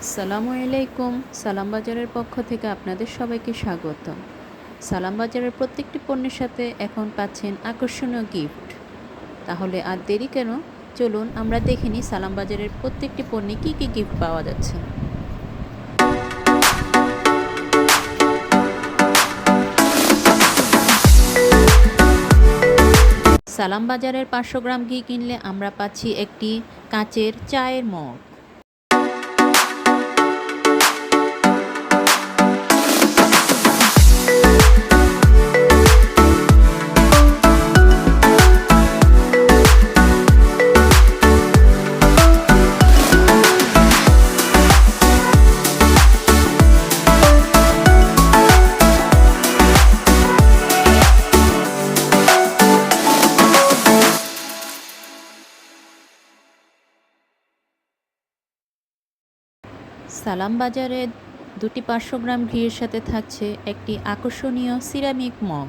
আসসালামু আলাইকুম। সালাম বাজারের পক্ষ থেকে আপনাদের সবাইকে স্বাগত। সালাম বাজারের প্রত্যেকটি পণ্যের সাথে এখন পাচ্ছেন আকর্ষণীয় গিফট। তাহলে আর দেরি কেন? চলুন আমরা দেখে নিই সালাম বাজারের প্রত্যেকটি পণ্যে কী কী গিফট পাওয়া যাচ্ছে। সালাম বাজারের 500 গ্রাম ঘি কিনলে আমরা পাচ্ছি একটি কাচের চায়ের মগ। সালাম বাজারে দুটি 500 গ্রাম ঘিয়ের সাথে থাকছে একটি আকর্ষণীয় সিরামিক মগ।